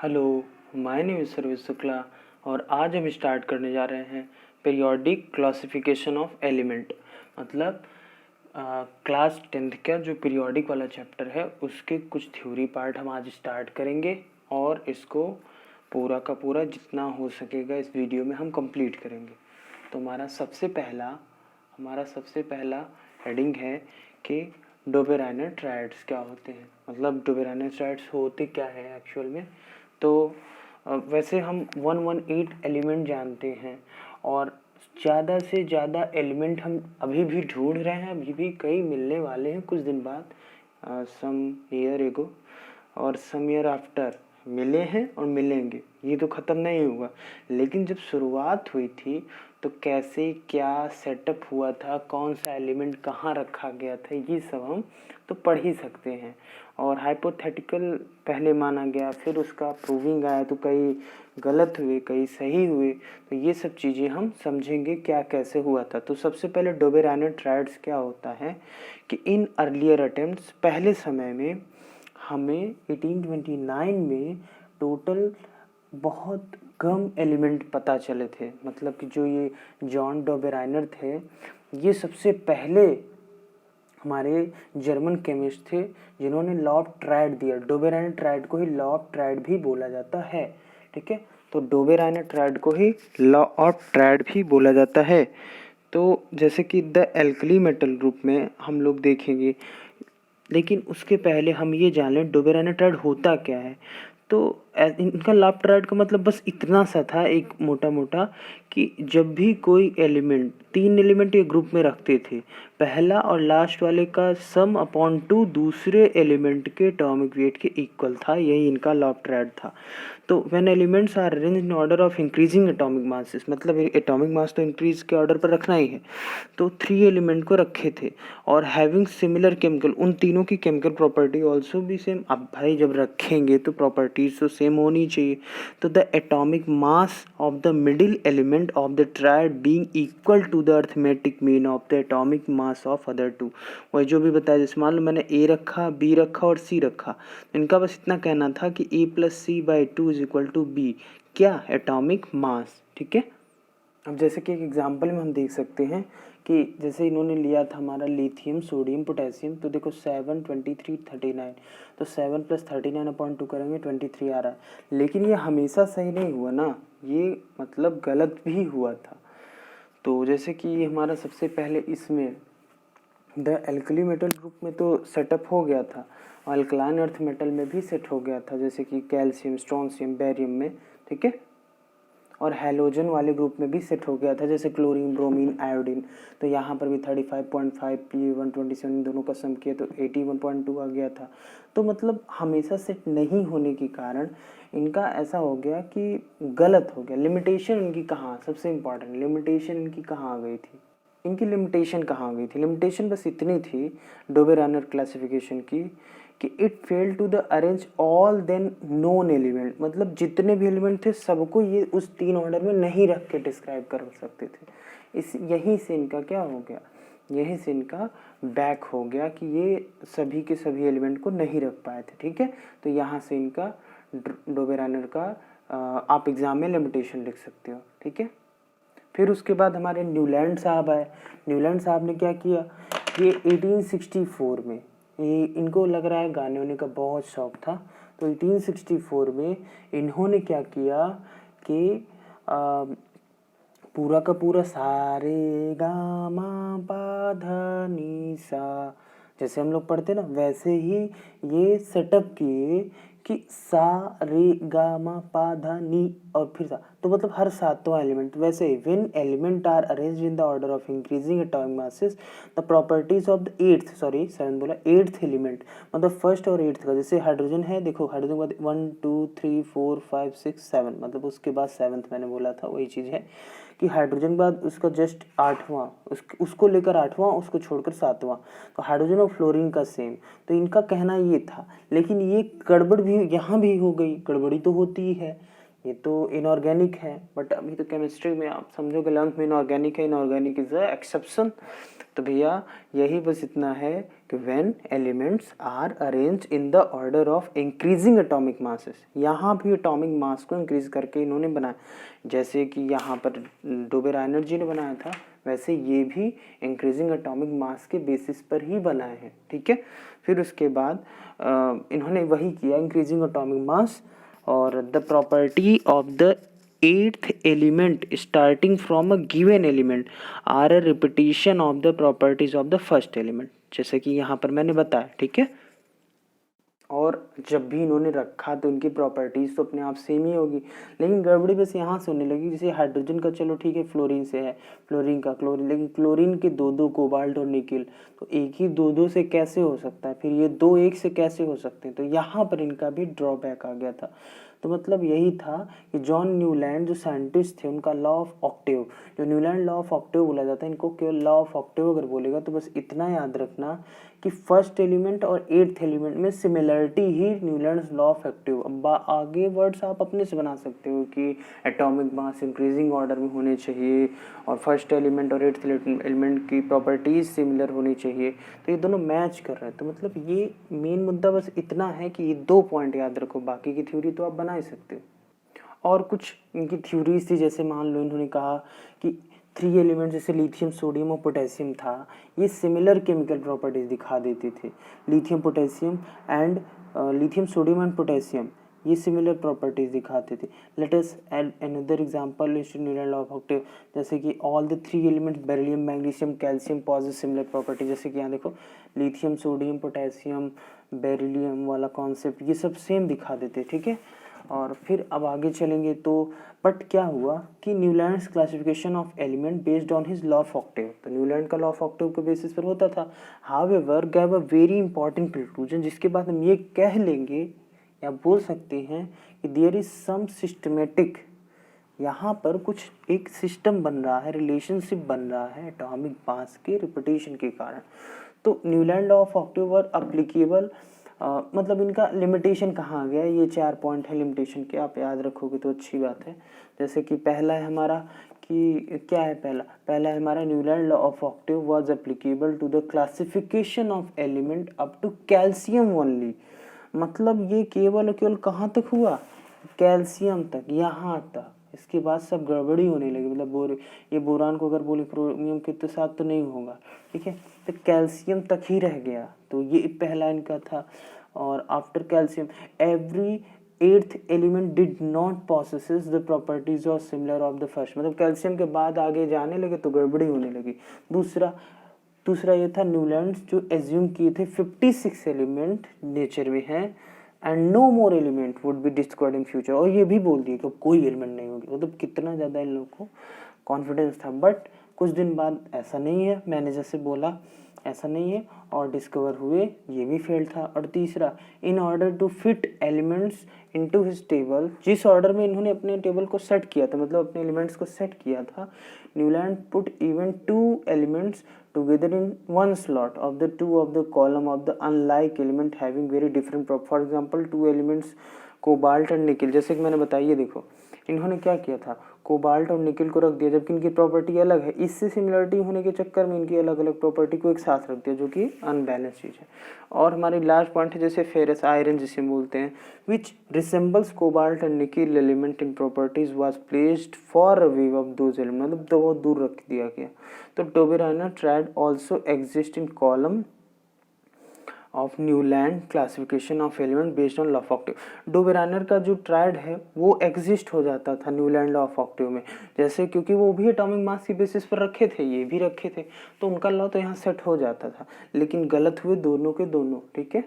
Hello, my name is Sarvesh Shukla और आज हम स्टार्ट करने जा रहे हैं पीरियोडिक क्लासिफिकेशन ऑफ एलिमेंट। मतलब क्लास 10th का जो पीरियोडिक वाला चैप्टर है उसके कुछ थ्योरी पार्ट हम आज स्टार्ट करेंगे और इसको पूरा का पूरा जितना हो सकेगा इस वीडियो में हम कंप्लीट करेंगे। तो हमारा सबसे पहला हेडिंग है कि डोबेराइनर ट्रायड्स क्या होते हैं। मतलब डोबेराइनर ट्रायड्स होते क्या है एक्चुअल में। तो वैसे हम 118 एलिमेंट जानते हैं और ज़्यादा से ज़्यादा एलिमेंट हम अभी भी ढूंढ रहे हैं, अभी भी कई मिलने वाले हैं कुछ दिन बाद, सम ईयर एगो और सम ईयर आफ्टर मिले हैं और मिलेंगे, ये तो ख़त्म नहीं होगा। लेकिन जब शुरुआत हुई थी तो कैसे क्या सेटअप हुआ था, कौन सा एलिमेंट कहाँ रखा गया था, ये सब हम तो पढ़ ही सकते हैं। और हाइपोथेटिकल पहले माना गया, फिर उसका प्रूविंग आया तो कई गलत हुए कई सही हुए, तो ये सब चीज़ें हम समझेंगे क्या कैसे हुआ था। तो सबसे पहले डोबेराइनर ट्रायड्स क्या होता है कि इन अर्लियर अटेम्प्ट्स, पहले समय में हमें 1829 में टोटल बहुत कम एलिमेंट पता चले थे। मतलब कि जो ये जॉन डोबेराइनर थे, ये सबसे पहले हमारे जर्मन केमिस्ट थे जिन्होंने लॉ ऑफ ट्रायड दिया। डोबेराइनर ट्रायड को ही लॉ ऑफ ट्रायड भी बोला जाता है, ठीक है। तो डोबेराइनर ट्रायड को ही लॉ ऑफ ट्रायड भी बोला जाता है। तो जैसे कि द एल्कली मेटल ग्रुप में हम लोग देखेंगे, लेकिन उसके पहले हम ये जान लें डोबेराइनर ट्रायड होता क्या है। तो इनका लॉ ऑफ ट्रायड का मतलब बस इतना सा था, एक मोटा मोटा, कि जब भी कोई एलिमेंट, 3 एलिमेंट ये ग्रुप में रखते थे, पहला और लास्ट वाले का सम अपॉन 2 दूसरे एलिमेंट के एटॉमिक वेट के इक्वल था, यही इनका लॉ ऑफ ट्रायड था। तो when elements are arranged in order of increasing atomic masses, मतलब एटॉमिक मास तो इंक्रीज के ऑर्डर पर रखना ही है, तो 3 एलिमेंट को रखे थे और हैविंग सिमिलर केमिकल, उन तीनों की केमिकल प्रॉपर्टी ऑल्सो भी सेम। अब भाई जब रखेंगे तो प्रॉपर्टीज तो सेम होनी चाहिए। तो the atomic mass of the middle element of the triad being equal to the arithmetic mean of the atomic mass of other two. वही जो भी बताया, जैसे मान लो मैंने ए रखा, बी रखा और सी रखा, इनका बस इतना कहना था कि A plus C by 2 is equal to B, क्या, एटॉमिक मास, ठीक है। अब जैसे कि एक एग्जांपल में हम देख सकते हैं कि जैसे इन्होंने लिया था हमारा लिथियम, सोडियम, पोटेशियम, तो देखो 7, 23, 39, तो 7 + 39/2 करेंगे 23 आ रहा है। लेकिन ये हमेशा सही नहीं हुआ ना, ये मतलब गलत भी हुआ था। तो जैसे कि ये हमारा सबसे पहले इसमें द एल्कली मेटल ग्रुप में तो सेटअप हो गया था और अल्कलाइन अर्थ मेटल में भी सेट हो गया था, जैसे कि कैल्शियम, स्ट्रोंशियम, बेरियम में, ठीक है। और हैलोजन वाले ग्रुप में भी सेट हो गया था, जैसे क्लोरीन, ब्रोमीन, आयोडीन। तो यहाँ पर भी 35.5 पी 127 दोनों का सम किया तो 81.2 आ गया था। तो मतलब हमेशा सेट नहीं होने के कारण इनका ऐसा हो गया कि गलत हो गया। लिमिटेशन इनकी कहाँ, सबसे इम्पॉर्टेंट लिमिटेशन इनकी कहाँ आ गई थी, इनकी लिमिटेशन कहाँ आ गई थी। लिमिटेशन बस इतनी थी डोबेराइनर क्लासिफिकेशन की कि it fail to the arrange all then known element, मतलब जितने भी एलिमेंट थे सबको ये उस 3 ऑर्डर में नहीं रख के डिस्क्राइब कर सकते थे। इस यहीं से इनका क्या हो गया, यहीं से इनका बैक हो गया कि ये सभी के सभी एलिमेंट को नहीं रख पाए थे, ठीक है। तो यहाँ से इनका डोबेराइनर का आप एग्जाम में लिमिटेशन लिख सकते हो, ठीक है। फिर उसके बाद हमारे न्यूलैंड साहब आए। न्यूलैंड साहब ने क्या किया, ये 1864 में, ये इनको लग रहा है गाने वाने का बहुत शौक था, तो 1864 में इन्होंने क्या किया कि पूरा का पूरा सारे गा मा पा धा नी सा, जैसे हम लोग पढ़ते ना वैसे ही ये सेटअप किए कि सा रे गा मा पा धा नी और फिर सा, तो मतलब हर सातवां एलिमेंट। वैसे ही when element are arranged in the order of increasing atomic masses, the properties of the eighth element, मतलब फर्स्ट और एट्थ का, जैसे हाइड्रोजन है, देखो हाइड्रोजन के बाद 1 2 3 4 5 6 7, मतलब उसके बाद 7th मैंने बोला था, वही चीज़ है कि हाइड्रोजन के बाद उसका जस्ट 8वां, उसको लेकर 8वां, उसको छोड़कर 7वां, तो हाइड्रोजन और फ्लोरीन का सेम। तो इनका कहना ये था, लेकिन ये गड़बड़ भी यहाँ भी हो गई, गड़बड़ी तो होती ही है। ये तो इनऑर्गेनिक है, बट अभी तो केमिस्ट्री में आप समझोगे 11th में इनऑर्गेनिक है, इनऑर्गेनिक इज अ एक्सेप्शन। तो भैया यही बस इतना है कि when elements are arrange in the order of increasing atomic masses, यहाँ भी एटॉमिक मास को इंक्रीज करके इन्होंने बनाया, जैसे कि यहाँ पर डोबेराइनर जी ने बनाया था, वैसे ये भी इंक्रीजिंग एटॉमिक मास के बेसिस पर ही बनाए हैं, ठीक है। फिर उसके बाद इन्होंने वही किया, इंक्रीजिंग एटॉमिक मास और the property of the eighth element starting from a given element are a repetition of the properties of the first element, जैसे कि यहाँ पर मैंने बताया, ठीक है। और जब भी इन्होंने रखा तो उनकी प्रॉपर्टीज तो अपने आप सेम ही होगी, लेकिन गड़बड़ी बस यहाँ से होने लगी, जैसे हाइड्रोजन का चलो ठीक है फ्लोरीन से है, फ्लोरीन का क्लोरीन, लेकिन क्लोरीन के दो कोबाल्ट और निकिल, तो एक ही दो से कैसे हो सकता है, फिर ये दो एक से कैसे हो सकते हैं, तो यहाँ पर इनका भी ड्रॉबैक आ गया था। तो मतलब यही था कि जॉन न्यूलैंड जो साइंटिस्ट थे, उनका लॉ ऑफ ऑक्टेव, जो न्यूलैंड लॉ ऑफ ऑक्टेव बोला जाता है, इनको केवल लॉ ऑफ ऑक्टेव अगर बोलेगा तो बस इतना याद रखना कि फर्स्ट एलिमेंट और एट्थ एलिमेंट में similarity he Newlands law of Octave. अब आगे वर्ड्स आप अपने से बना सकते हो कि एटॉमिक मास इंक्रीजिंग ऑर्डर में होने चाहिए और फर्स्ट एलिमेंट और एट्थ एलिमेंट की प्रॉपर्टीज सिमिलर होनी चाहिए, तो ये दोनों मैच कर रहे हैं। तो मतलब ये मेन मुद्दा बस इतना है कि ये 2 पॉइंट याद रखो, बाकी की थ्योरी तो आप बना ही सकते हो। और कुछ इनकी थ्योरीज थी, जैसे मान लो इन्होंने कहा कि 3 एलिमेंट जैसे लिथियम सोडियम और पोटेशियम था, ये सिमिलर केमिकल प्रॉपर्टीज दिखा देते थे, lithium potassium and lithium sodium and potassium ये सिमिलर प्रॉपर्टीज दिखाते थे। Let us add another example Newland law of octave, जैसे कि all the 3 elements beryllium magnesium calcium posses similar property, जैसे कि यहाँ देखो लिथियम सोडियम पोटेशियम बेरिलियम वाला कॉन्सेप्ट ये सब सेम दिखा देते, ठीक है। और फिर अब आगे चलेंगे तो बट क्या हुआ कि Newlands classification of element based on his law of Octave, तो न्यूलैंड का लॉ ऑफ ऑक्टेव के बेसिस पर होता था। However gave a very important conclusion, जिसके बाद हम ये कह लेंगे या बोल सकते हैं कि देयर इज सम सिस्टमेटिक, यहाँ पर कुछ एक सिस्टम बन रहा है, रिलेशनशिप बन रहा है एटॉमिक मास के रिपीटेशन के कारण। तो Newland law of octave were applicable, मतलब इनका लिमिटेशन कहाँ आ गया, ये 4 पॉइंट है लिमिटेशन के, आप याद रखोगे तो अच्छी बात है। जैसे कि पहला है हमारा कि क्या है, पहला है हमारा Newland law of octave was applicable to the classification of element up to calcium only, मतलब ये केवल और केवल कहाँ तक हुआ, कैल्शियम तक, यहाँ तक, इसके बाद सब गड़बड़ी होने लगी, मतलब ये बोरान को अगर बोले क्रोमियम के साथ तो नहीं होगा, ठीक है, तो कैल्शियम तक ही रह गया, तो ये पहला इनका था। और after calcium every 8th element did not possesses the properties of similar of the first, मतलब कैल्शियम के बाद आगे जाने लगे तो गड़बड़ी होने लगी। दूसरा ये था न्यूलैंड्स जो एज्यूम किए थे 56 एलिमेंट नेचर में है and no more element would be discovered in future, और ये भी बोल दिए कि कोई एलिमेंट नहीं होगी, मतलब कितना ज़्यादा इन लोगों को कॉन्फिडेंस था। बट कुछ दिन बाद ऐसा नहीं है, मैंने जैसे बोला ऐसा नहीं है, और डिस्कवर हुए, ये भी फेल था। और तीसरा, in order to fit elements into his table, जिस ऑर्डर में इन्होंने अपने टेबल को सेट किया था, मतलब अपने एलिमेंट्स को सेट किया था, Newland put even 2 elements together in one slot of the 2 of the column of the unlike element having very different for example 2 elements cobalt और निकिल, जैसे कि मैंने बताइए, देखो इन्होंने क्या किया था, कोबाल्ट और निकिल को रख दिया जबकि इनकी प्रॉपर्टी अलग है, इससे सिमिलरिटी होने के चक्कर में इनकी अलग अलग प्रॉपर्टी को एक साथ रख दिया, जो कि अनबैलेंस चीज़ है। और हमारी लास्ट पॉइंट है जैसे फेरस आयरन जिसे बोलते हैं, which resembles cobalt and nickel element in properties was placed far away of those element, मतलब बहुत दूर रख दिया गया। तो Dobereiner triad also exist in column of Newland classification of element based on law of octave, Dobereiner का जो triad है वो एग्जिस्ट हो जाता था न्यूलैंड लॉ ऑफ ऑक्टेव में, जैसे क्योंकि वो भी एटॉमिक मास की बेसिस पर रखे थे, ये भी रखे थे, तो उनका लॉ तो यहाँ सेट हो जाता था, लेकिन गलत हुए दोनों के दोनों, ठीक है।